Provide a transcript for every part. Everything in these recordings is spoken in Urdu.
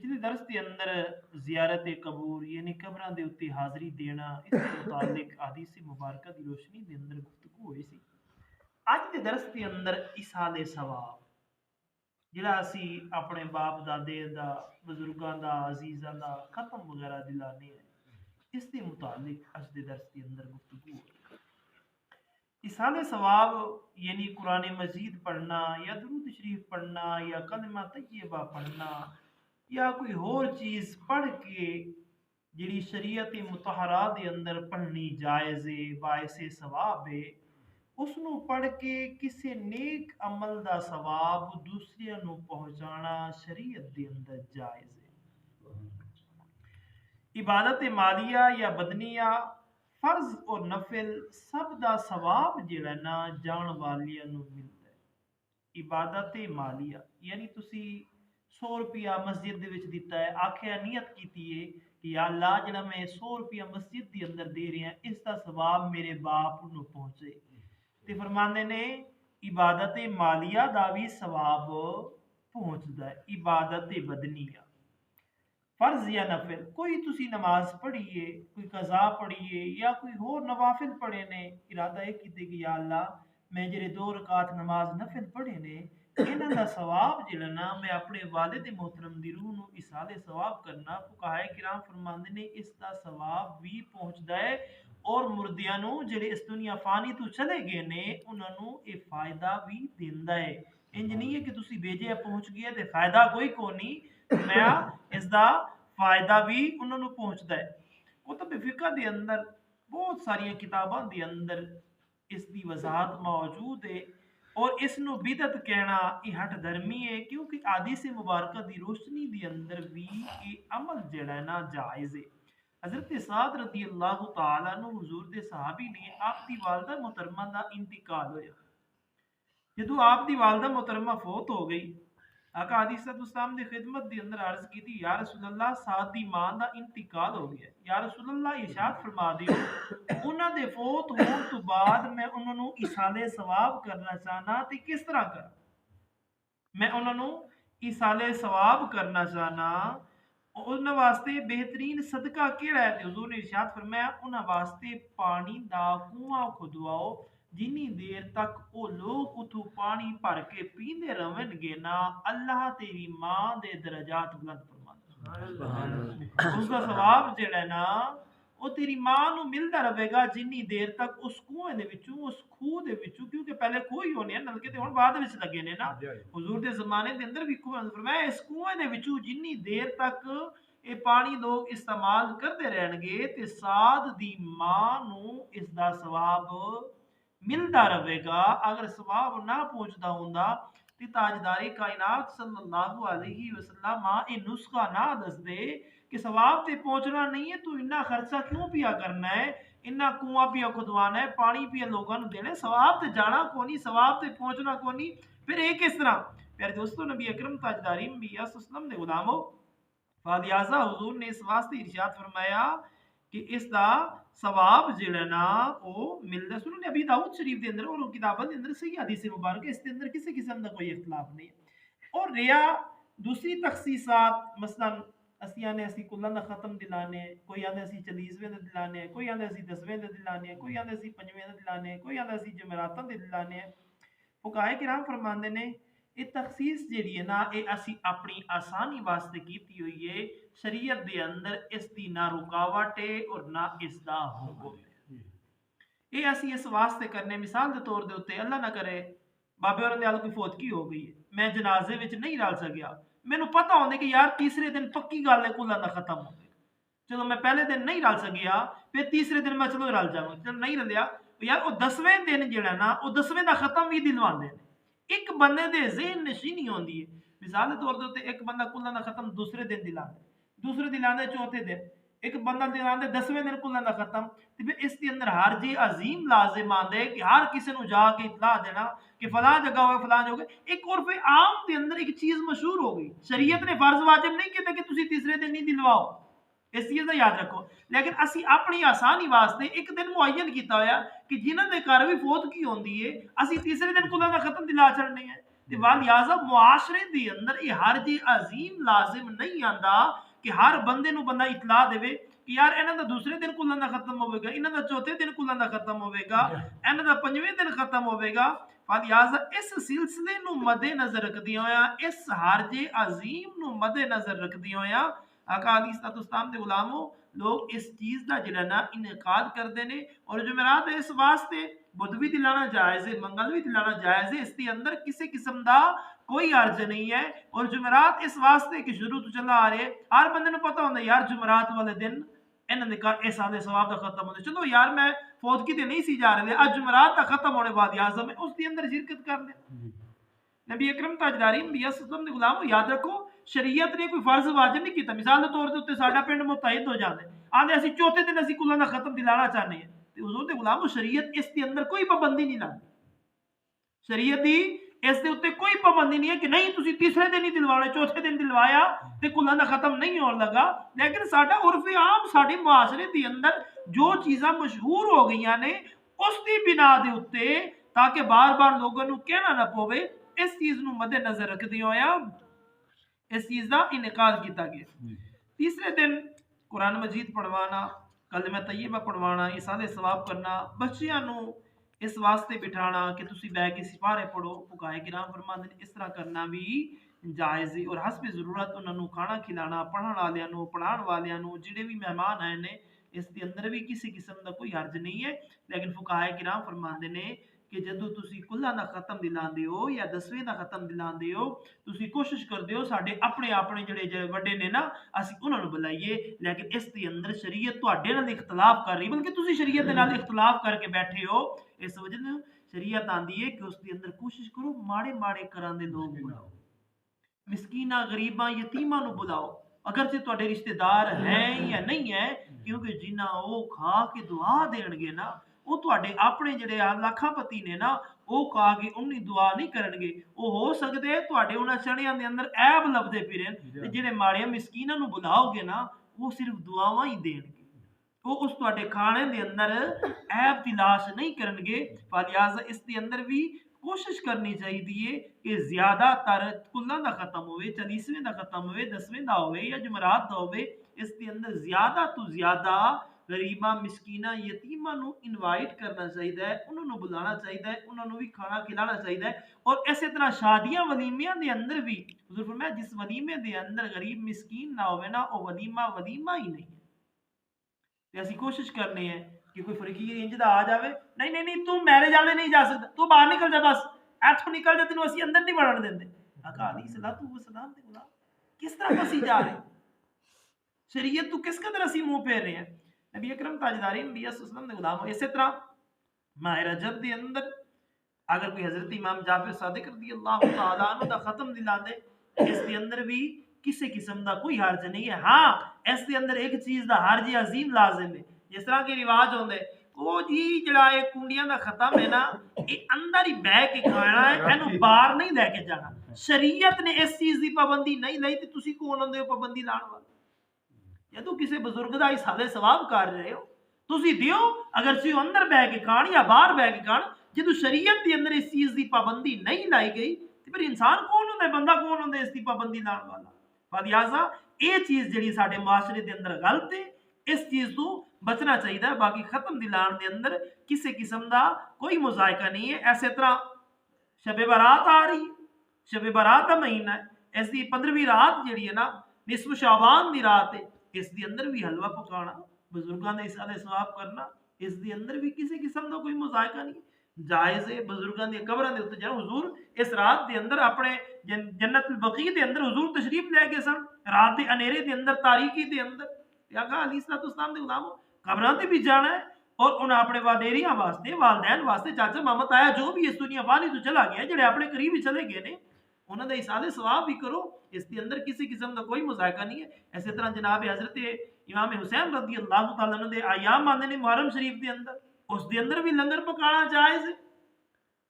پچھلے درس کے اندر زیارت قبور یعنی قبراں دے اُتے حاضری دینا اس کے متعلق حدیث مبارکہ دی روشنی دے اندر گفتگو ہوئی سی۔ اج دے درس کے اندر ایصال ثواب جڑا اسی اپنے باپ دادے دا بزرگاں دا عزیزاں دا ختم وغیرہ دلانے ہیں اس کے متعلق اج دے درس کے اندر گفتگو ہوئی۔ ایصال ثواب یعنی قرآن مجید پڑھنا یا درود شریف پڑھنا یا کلمہ طیبہ پڑھنا یا کوئی اور چیز پڑھ کے جڑی شریعت مطہرہ دے اندر پڑھنی جائز ہے باعث ثواب ہے اس نو پڑھ کے کسی نیک عمل دا ثواب دوسرے نو پہنچانا شریعت دے اندر جائز ہے۔ عبادت مالیہ یا بدنیہ فرض اور نفل سب دا ثواب جڑا نا جان والیاں نو ملتا ہے۔ عبادت مالیہ یعنی تسی 100 روپیہ مسجد دے وچ دیتا ہے آکھیا نیت کیتی ہے کہ یا اللہ جڑا میں 100 روپیہ مسجد دے اندر دے رہے ہیں اس دا ثواب میرے باپ نو پہنچے تے فرماندے نے عبادت مالیہ دا بھی ثواب پہنچدا ہے۔ عبادت بدنیہ فرض یا نفل کوئی تسی نماز پڑھیے کوئی قضا پڑھیے یا کوئی اور نوافل پڑھے نے ارادہ ہے کیتے کہ یا اللہ میں جڑے 2 رکعت نماز نفل پڑھے نے انہاں دا ثواب جڑا نا میں اپنے والد محترم دی روح نو ایصال ثواب کرنا فقہائے کرام فرماندے نے اس دا ثواب بھی پہنچدا ہے اور مردیاں نو جڑے اس دنیا فانی تو چلے گئے نے انہاں نو اے فائدہ بھی دیندا ہے۔ انج نہیں ہے کہ تسی بھیجے پہنچ گئے تے فائدہ کوئی کونی میں اس دا فائدہ بھی انہوں نے پہنچتا ہے۔ کتب فقہ دے اندر بہت ساری کتاباں دے اندر اس دی وضاحت موجود ہے اور اس نو بدعت کہنا یہ ہٹ دھرمی ہے کیونکہ حدیث مبارکہ دی روشنی دے اندر بھی یہ عمل جڑا ہے نا جائز ہے۔ حضرت سعد رضی اللہ تعالیٰ عنہ حضور دے صحابی نے آپ دی والدہ محترمہ دا انتقال ہویا۔ جدو آپ دی والدہ محترمہ فوت ہو گئی آقا علیہ الصلوۃ والسلام دی خدمت دی اندر عرض کی تھی یا رسول اللہ سعد دی ماں دا انتقال ہو گیا یا رسول اللہ ارشاد فرما دیو انہاں دے فوت ہون تو بعد میں انہاں نو ایصال ثواب کرنا چاہنا تے کس طرح کر میں انہاں نو ایصال ثواب کرنا چاہنا انہاں واسطے بہترین صدقہ کیڑا ہے تے حضور نے ارشاد فرمایا انہاں واسطے پانی دا کنواں کھدواؤ جنی دیر تک وہ لوگ اتھو پانی بھر کے پیندے رہن گے نا اللہ تیری ماں دے درجات بلند فرماندا اس کا ثواب جڑا ہے نا وہ تیری ماں نو ملدا رہے گا جنی دیر تک اس کنویں دے وچوں اس کھوہ دے وچوں کیونکہ پہلے کوئی ہونے نلکے تے ہن بعد وچ لگے نے نا حضور دے زمانے دے اندر بھی کنواں فرمایا اس کنویں دے وچوں جنی دیر تک یہ پانی لوگ استعمال کرتے رہن گے تے سعد دی ماں نو اس دا ثواب ملتا رہے گا۔ اگر ثواب نہ پہنچتا ہوندا تے تاجدار کائنات صلی اللہ علیہ وسلم یہ نسخہ نہ دس دے کہ ثواب تے پہنچنا نہیں ہے تو اتنا خرچہ کیوں پیا کرنا ہے اتنا کنواں پیا کھدوانا ہے پانی پیا لوگوں نے دینا ثواب تے جانا کونی ثواب تے پہنچنا کونی پھر ایک کس طرح پیارے دوستو نبی اکرم تاجدار انبیاء صلی اللہ علیہ وسلم دے غلامو فلہذا حضور نے اس واسطے ارشاد فرمایا کہ اس دا ثواب جڑا نا او ملدا سنن ابی داؤد شریف دے اندر اور کتاباں دے اندر صحیح حدیث مبارک اس دے اندر کسی قسم دا کوئی اختلاف نہیں ہے۔ اور ریا دوسری تخصیصات مثلا اسی آنے اسی کلاں دا ختم دلانے کوئی آندے اسی 40ویں دا دلانے کوئی آندے اسی 10ویں دا دلانے کوئی آندے اسی 5ویں دا دلانے کوئی آندے اسی جمعراتاں دے دلانے فقہائے کرام فرماندے نے یہ تخصیص جیڑی ہے نا یہ اسی اپنی آسانی واسطے کیتی ہوئی ہے شریعت دے اندر اس دی نہ رکاوٹ ہے اور نہ اس دا حکم ہے۔ یہ اسی اس واسطے کرنے مثال دے طور دے اوتے اللہ نہ کرے بابے اور دیال کوئی فوتگی ہو گئی ہے میں جنازے وچ نہیں رل سکیا مینوں پتہ ہوندے کہ یار تیسرے دن پکی گل ہے کلا دا ختم ہو گیا چلو میں پہلے دن نہیں رل سکیا پھر تیسرے دن میں چلو رل جاواں چلو نہیں رلیا یار وہ 10ویں دن جڑا نا وہ 10ویں دا ختم بھی دلواندے نے ایک بندے دے ذہن نشینی ہوندی ہے مثال دے طور تے ایک بندہ کلا دا ختم دوسرے دن دلاندا دوسرے دلاندا چوتھے دن ایک بندہ دلاندا 10ویں دن کلا دا ختم تے پھر اس دے اندر ہر جے عظیم لازم آندے کہ ہر کسی نو جا کے اطلاع دینا کہ فلاں جگہ ہوئے فلاں جگہ ایک عرف عام دے اندر ایک چیز مشہور ہو گئی شریعت نے فرض واجب نہیں کیتا کہ تسی تیسرے دن نہیں دلواؤ اس چیز کا یاد رکھو لیکن اسی اپنی آسانی واسطے ایک دن معین کیتا ہویا کہ جنہاں دے گھر بھی فوتگی ہوندی ہے اسی تیسرے دن کلا دا ختم دلا چھڑنے ہیں تے لہٰذا معاشرے دے اندر یہ حرج عظیم لازم نہیں آندا کہ ہر بندے نو بندہ اطلاع دے کہ یار انہاں دا دوسرے دن کلن دا ختم ہوے گا، انہاں دا چوتھے دن کلن دا ختم ہوے گا، انہاں دا پنجویں دن ختم ہوے گا۔ لہٰذا اس سلسلے نو مد نظر رکھدی ہویا، اس حرج عظیم نو مد نظر رکھدی ہویا آقا علیہ الصلوۃ والسلام دے غلاموں لوگ اس چیز دا جڑا نا انعقاد کردے نے، اور جمعرات اس واسطے بدھ بھی دلانا جائز ہے، منگل بھی دلانا جائز ہے، اس دے اندر کسی قسم دا کوئی حرج نہیں ہے۔ اور جمعرات اس واسطے کہ شروع تو چلا آ رہے ہر بندے نو پتہ ہوندا یار جمعرات والے دن انہاں دے کر اس سال ثواب دا ختم ہونا، چلو یار میں فوت کی تے نہیں سی جا رہے، اج جمعرات دا ختم ہونے بعد اعظم ہے اس دے اندر شرکت کر لیں۔ نبی اکرم تاجداری انبیاء صلی اللہ علیہ وسلم دے غلامو یاد رکھو شریعت نے کوئی فرض واجب نہیں کیتا، مثال دے طور تے ساڈا پنڈ متحد ہو جاندے آندے اسی چوتھے دن اسی کلاں دا ختم دلانا چاہنے ہیں، تے حضور دے غلامو شریعت اس دے اندر کوئی پابندی نہیں لائی، شریعت دی اس دے اوتے کوئی پابندی نہیں ہے کہ نہیں تسی تیسرے دن ہی دلوانے، چوتھے دن دلوایا تے کلاں دا ختم نہیں ہون لگا۔ لیکن ساڈا عرف عام ساڈے معاشرے دے اندر جو چیزاں مشہور ہو گئیاں نے اس دی بنا دے اوتے تاکہ بار بار لوگوں نو کہنا نہ پوے، اس چیز نو مد نظر رکھدی ہویا اس چیز دا انعقاد کیتا گیا۔ تیسرے دن قرآن مجید پڑھوانا، کلمہ طیبہ پڑھوانا، ایصال ثواب کرنا، بچیاں نو اس واسطے بٹھانا کہ تسی بہ کے سپارے پڑھو، فقہائے کرام فرماندے نے اس طرح کرنا بھی جائز ہے، اور حسب ضرورت انہاں نو کھانا کھلانا، پڑھن والیاں نو، پڑھان والیاں نو، جڑے بھی مہمان آئے نے اس دے اندر بھی کسی قسم دا کوئی حرج نہیں ہے۔ لیکن فقہائے کرام فرماندے نے کہ جدو تسی کلاں دا ختم دلاندے ہو یا 10ویں دا ختم دلاندے ہو تسی کوشش کردے ہو ساڈے اپنے جڑے وڈے نے نا اسی انہاں نو بلائیے، لیکن اس دے اندر شریعت تہاڈے نال اختلاف کر رہی بلکہ تسی شریعت دے نال اختلاف کر کے بیٹھے ہو، اس وجہ سے شریعت آندی ہے کہ اس دے اندر کوشش کرو ماڑے ماڑے کراں دے لوگ بلاؤ، مسکیناں غریباں یتیماں نو بلاؤ، اگرچہ تہاڈے رشتہ دار ہیں یا نہیں ہیں، کیونکہ جنہ او کھا کے دعا دین گے نا وہ تہاڈے اپنے جڑے لاکھاں پتی نے نا وہ کھا کے انہی دعا نہیں کرن گے، وہ ہو سکدے تہاڈے انہاں چڑیاں دے اندر عیب لبدے پھرن تے جڑے ماڑیاں مسکیناں نو بلاؤ گے نا وہ صرف دعاواں ہی دین گے، وہ اس تہاڈے کھانے دے اندر عیب تلاش نہیں کرن گے۔ لہٰذا اس دے اندر بھی کوشش کرنی چاہیے کہ زیادہ تر کلاں دا ختم ہوئے، 40ویں دا ختم ہوئے، 10ویں دا ہوئے یا جمعرات دا ہوئے، اس دے اندر زیادہ تو زیادہ غریباں مسکیناں یتیماں نو انوائٹ کرنا چاہیے، انہوں نو بلانا چاہیے، انہوں نو بھی کھانا کھلانا چاہیے، اور اسی طرح شادیاں ولیمیاں دے اندر بھی حضور فرمایا جس ولیمے دے اندر غریب مسکین نہ ہوئے نا وہ ولیمہ ہی نہیں ہے۔ تے اسی کوشش کرنے ہیں کہ کوئی فقیر انج دا آ جاوے، نہیں تو میرج والے نہیں جا سکتا، تو باہر نکل جا، بس ایتھوں نکل جا، تینوں اسی اندر نہیں وڑن دیندے۔ آقا علیہ الصلوۃ والسلام دے غلام کس طرح پسی جا رہے ہیں، شریعت تو کس قدر اسی منہ پھیر رہے ہیں۔ نبی اکرم تاجدار انبیاء صلی اللہ علیہ وسلم دے غلام اسی طرح ماہ رجب دے اندر اگر کوئی حضرت امام جعفر صادق رضی اللہ تعالیٰ عنہ دا ختم دلا دے اس دے اندر بھی کسی قسم دا کوئی حرج نہیں ہے۔ ہاں اس دے اندر ایک چیز دا حرج عظیم لازم ہے، جس طرح کے رواج ہوندے وہ جی جڑا ایک کنڈیاں دا ختم ہے نا یہ اندر ہی بہ کے کھانا ہے، اینو باہر نہیں لے کے جانا، شریعت نے اس چیز دی پابندی نہیں لائی تے تسی کون ہوندے ہو پابندی لان والے؟ جدو کسی بزرگ دا ایصال ثواب کر رہے ہو تسی دیو، اگر سی اندر بہ کے کھان یا باہر بہ کے کھان، جدو شریعت دے اندر اس چیز دی پابندی نہیں لائی گئی تو پھر انسان کون ہوندا ہے، بندہ کون ہوندا ہے اس دی پابندی لان والا؟ لہٰذا یہ چیز جڑی ساڈے معاشرے دے اندر غلط ہے، اس چیز تو بچنا چاہیے۔ باقی ختم دلان دے اندر کسی قسم دا کوئی مذائقہ نہیں ہے۔ ایسے طرح شب برات آ رہی ہے، شب برات دا مہینہ ہے، اس دی 15ویں رات جڑی ہے نا نصف شعبان دی رات ہے، اس دی اندر بھی حلوہ پکانا، بزرگاں دے ایصال ثواب کرنا، اس دی اندر بھی کسی قسم دا کوئی مذائقہ نہیں جائز ہے۔ بزرگاں دی قبراں دے اوتے جاؤ، حضور اس رات دے اندر اپنے جنت البقیع دے اندر حضور تشریف لے کے سن، رات دے انیرے دے اندر، تاریکی دے اندر، آقا علیہ الصلوۃ والسلام دے غلامو قبراں تے بھی جانا ہے، اور انہاں اپنے وڈیریاں واسطے، والدین واسطے، چاچا ماما تایا جو بھی اس دنیا فانی تو چلا گیا، جڑے اپنے قریب ہی چلے گئے نے انہاں دا ایصال ثواب بھی کرو، اس دے اندر کسی قسم دا کوئی مذائقہ نہیں ہے۔ اسی طرح جناب حضرت امام حسین رضی اللہ تعالیٰ عنہ دے ایام آندے نے محرم شریف دے اندر، اس دے اندر بھی لنگر پکانا جائز ہے۔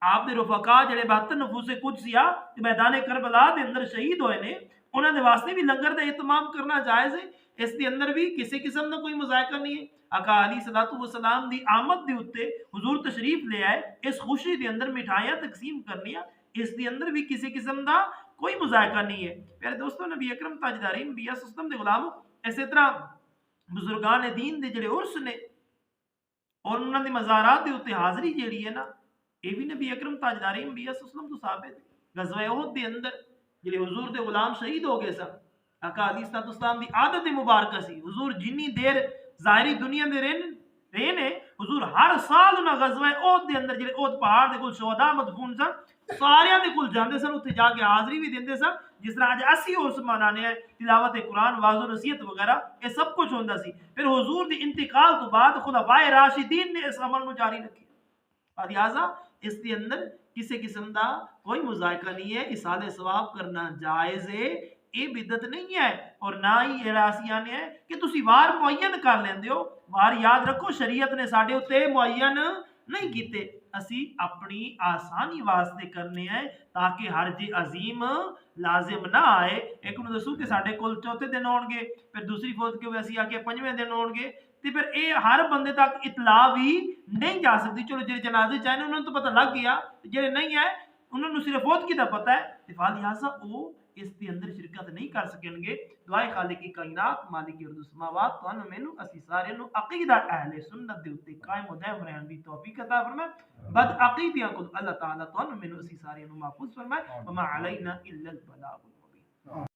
آپ دے رفقا جڑے 72 نفوس قدسیہ میدان کربلا دے اندر شہید ہوئے نے انہاں دے واسطے بھی لنگر دا اہتمام کرنا جائز ہے، اس دے اندر بھی کسی قسم دا کوئی مذائقہ نہیں ہے۔ آقا علیہ الصلوۃ والسلام دی آمد دے اوتے حضور تشریف لے آئے، اس خوشی دے اندر مٹھائیاں تقسیم کرنیاں، اس دے اندر بھی کسی قسم دا کوئی مذائقہ نہیں ہے۔ پیارے دوستو، نبی اکرم تاجدار انبیاء صلی اللہ علیہ وسلم دے غلام اسی طرح بزرگان دین دے جڑے عرس نے اور انہوں نے مزارات دے اتنے حاضری جیڑی ہے نا، یہ بھی نبی اکرم تاجدار انبیاء صلی اللہ علیہ وسلم تو ثابت ہے۔ غزوہ احد دے اندر جڑے حضور دے غلام شہید ہو گئے سن، آقا علیہ الصلوۃ والسلام دی عادت مبارکہ سی، حضور جنی دیر ظاہری دنیا دے رہے نے، حضور ہر سال انہاں غزوہ احد دے اندر جڑے احد پہاڑ دے کول شہداء مدفون سن، سارے دے کول جاندے سن، اتنے جا کے حاضری بھی دیندے سن۔ جس طرح اج اسی عرس منانے ہیں، تلاوت قرآن، واعظ و نصیحت وغیرہ، یہ سب کچھ ہوندا سی۔ پھر حضور دی انتقال تو بعد خلفائے راشدین نے اس عمل نو جاری رکھیا، لہٰذا اس دے اندر کسی قسم دا کوئی مذائقہ نہیں ہے۔ اصال ثواب کرنا جائز ہے، یہ بدعت نہیں ہے، اور نہ ہی راسیاں ہے کہ تسی وار معین کر لیندے ہو۔ وار یاد رکھو شریعت نے ساڈے اتنے معین نہیں کیتے، اسی اپنی آسانی واسطے کرنے ہیں تاکہ حرج عظیم لازم نہ آئے۔ ایک نو دسو کہ ساڈے کول چوتھے دن ہون گے، پھر دوسری فوج کے اسی آ کے پنجویں دن ہون گے، تے پھر اے ہر بندے تک اطلاع بھی نہیں جا سکتی۔ چلو جڑے جنازے چاہنے انہوں نے تو پتہ لگ گیا، جڑے نہیں ہے انہوں نے صرف فوت کی دا پتہ ہے، لہٰذا وہ اس کے اندر شرکت نہیں کر سکیں گے۔ دعائے خالق کائنات مالک ارض السماوات تو مینو اسی سارے نو عقیدہ اہل سنت دے اوتے قائم و دائم رہن دی توفیق عطا فرمائے۔ بد عقیدیاں کو اللہ تعالیٰ تو مینو اسی سارے نو محفوظ فرمائے۔ وما علینا الا البلاغ المبین۔